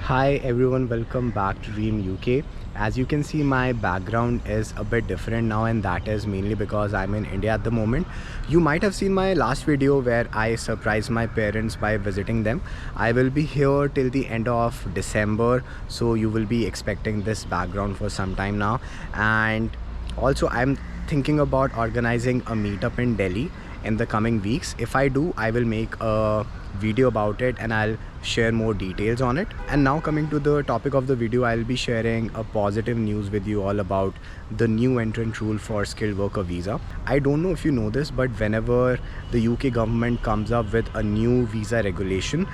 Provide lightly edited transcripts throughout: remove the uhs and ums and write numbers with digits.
Hi everyone, welcome back to Dream UK. As you can see, my background is a bit different now, and that is mainly because I'm in India at the moment. You might have seen my last video where I surprised my parents by visiting them. I will be here till the end of December, so you will be expecting this background for some time now. And also I'm thinking about organizing a meetup in Delhi in the coming weeks. If I do, I will make a video about it and I'll share more details on it. And now coming to the topic of the video, I'll be sharing a positive news with you all about the new entrant rule for skilled worker visa. I don't know if you know this, but whenever the UK government comes up with a new visa regulation,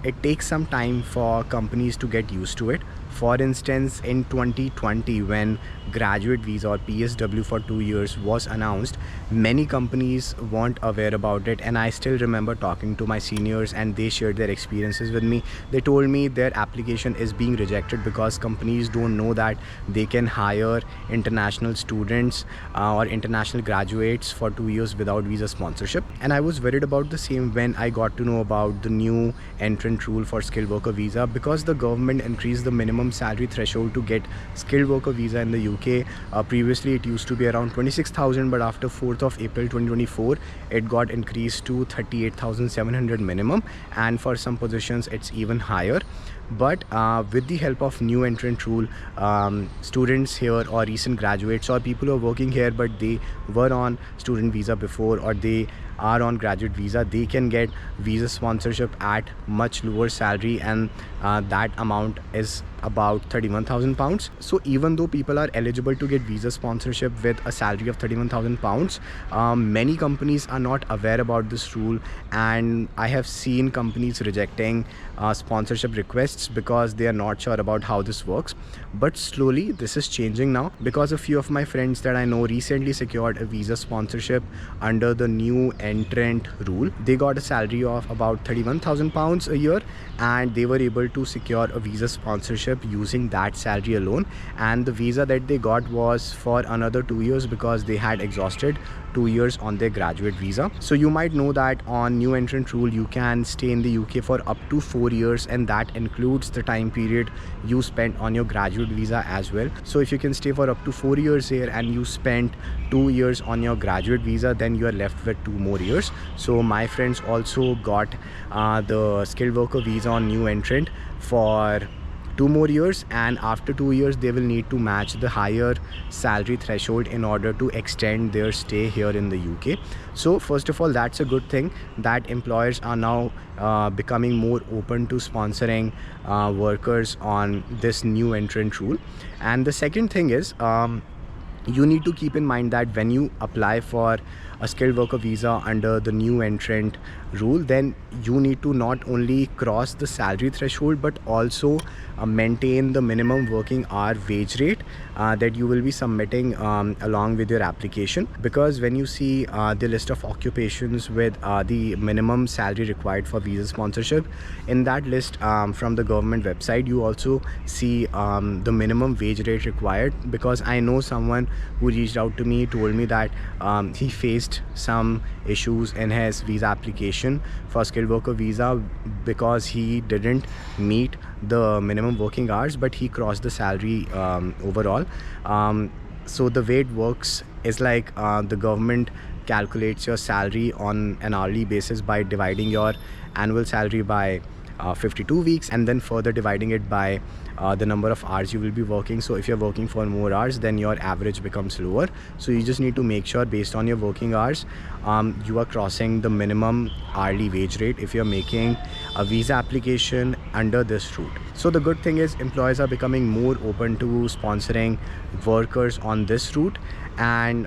it takes some time for companies to get used to it. For instance, in 2020, when graduate visa or PSW for 2 years was announced, many companies weren't aware about it, and I still remember talking to my seniors and they shared their experiences with me. They told me their application is being rejected because companies don't know that they can hire international students or international graduates for 2 years without visa sponsorship. And I was worried about the same when I got to know about the new entrant rule for skilled worker visa, because the government increased the minimum salary threshold to get skilled worker visa in the UK. Previously it used to be around 26,000, but after 4th of April 2024 it got increased to 38,700 minimum, and for some positions it's even higher. But with the help of new entrant rule, students here or recent graduates or people who are working here but they were on student visa before, or they are on graduate visa, they can get visa sponsorship at much lower salary, and that amount is about £31,000. So even though people are eligible to get visa sponsorship with a salary of £31,000, many companies are not aware about this rule, and I have seen companies rejecting sponsorship requests because they are not sure about how this works. But slowly this is changing now, because a few of my friends that I know recently secured a visa sponsorship under the new entrant rule. They got a salary of about £31,000 a year, and they were able to secure a visa sponsorship using that salary alone. And the visa that they got was for another 2 years because they had exhausted 2 years on their graduate visa. So you might know that on new entrant rule you can stay in the UK for up to 4 years, and that includes the time period you spent on your graduate visa as well. So if you can stay for up to 4 years here and you spent 2 years on your graduate visa, then you are left with 2 more years. So my friends also got the skilled worker visa on new entrant for 2 more years, and after 2 years they will need to match the higher salary threshold in order to extend their stay here in the UK. So first of all, that's a good thing that employers are now becoming more open to sponsoring workers on this new entrant rule. And the second thing is, you need to keep in mind that when you apply for a skilled worker visa under the new entrant rule, then you need to not only cross the salary threshold but also maintain the minimum working hour wage rate that you will be submitting along with your application. Because when you see the list of occupations with the minimum salary required for visa sponsorship, in that list from the government website, you also see the minimum wage rate required. Because I know someone who reached out to me, told me that he faced some issues in his visa application for skilled worker visa because he didn't meet the minimum working hours, but he crossed the salary overall. So the way it works is like the government calculates your salary on an hourly basis by dividing your annual salary by 52 weeks, and then further dividing it by the number of hours you will be working. So if you're working for more hours, then your average becomes lower. So you just need to make sure based on your working hours you are crossing the minimum hourly wage rate if you're making a visa application under this route. So the good thing is employers are becoming more open to sponsoring workers on this route, and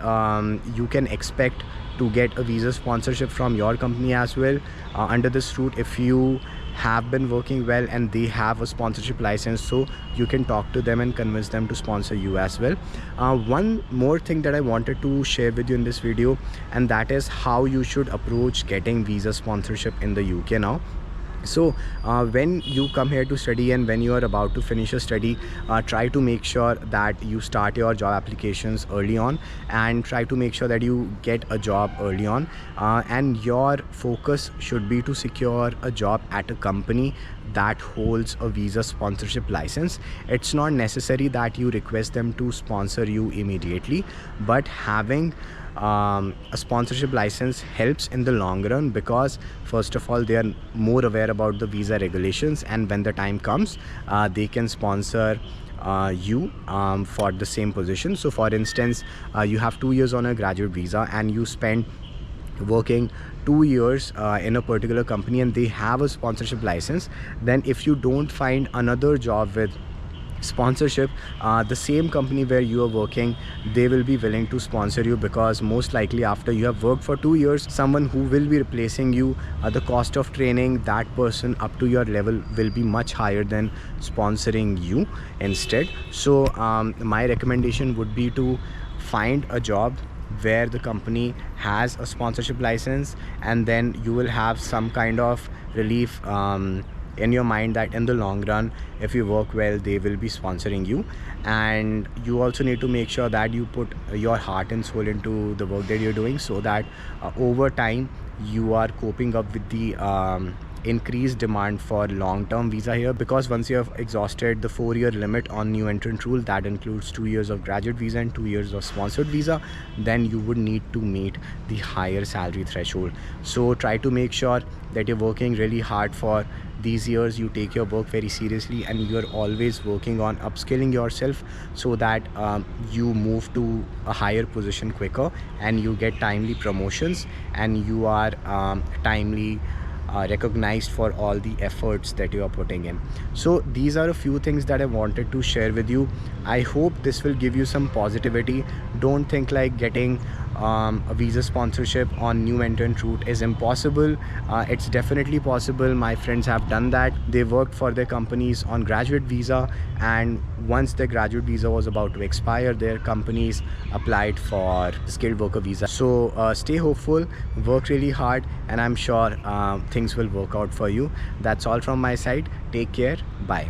you can expect to get a visa sponsorship from your company as well under this route if you have been working well and they have a sponsorship license. So you can talk to them and convince them to sponsor you as well. One more thing that I wanted to share with you in this video, and that is how you should approach getting visa sponsorship in the UK now. So when you come here to study and when you are about to finish your study, try to make sure that you start your job applications early on and try to make sure that you get a job early on, and your focus should be to secure a job at a company that holds a visa sponsorship license. It's not necessary that you request them to sponsor you immediately, but having a sponsorship license helps in the long run, because first of all, they are more aware about the visa regulations, and when the time comes, they can sponsor you for the same position. So for instance, you have 2 years on a graduate visa and you spend working 2 years in a particular company, and they have a sponsorship license. Then if you don't find another job with sponsorship, the same company where you are working, they will be willing to sponsor you, because most likely after you have worked for 2 years, someone who will be replacing you, the cost of training that person up to your level will be much higher than sponsoring you instead. So my recommendation would be to find a job where the company has a sponsorship license, and then you will have some kind of relief in your mind that in the long run, if you work well, they will be sponsoring you. And you also need to make sure that you put your heart and soul into the work that you're doing, so that over time you are coping up with the increased demand for long-term visa here. Because once you have exhausted the 4-year limit on new entrant rule, that includes 2 years of graduate visa and 2 years of sponsored visa, then you would need to meet the higher salary threshold. So try to make sure that you're working really hard for these years, you take your work very seriously, and you're always working on upskilling yourself, so that you move to a higher position quicker, and you get timely promotions, and you are timely recognized for all the efforts that you are putting in. So these are a few things that I wanted to share with you. I hope this will give you some positivity. Don't think like getting a visa sponsorship on new entrant route is impossible. It's definitely possible. My friends have done that. They worked for their companies on graduate visa, and once their graduate visa was about to expire, their companies applied for skilled worker visa. So stay hopeful, work really hard, and I'm sure things will work out for you. That's all from my side. Take care. Bye.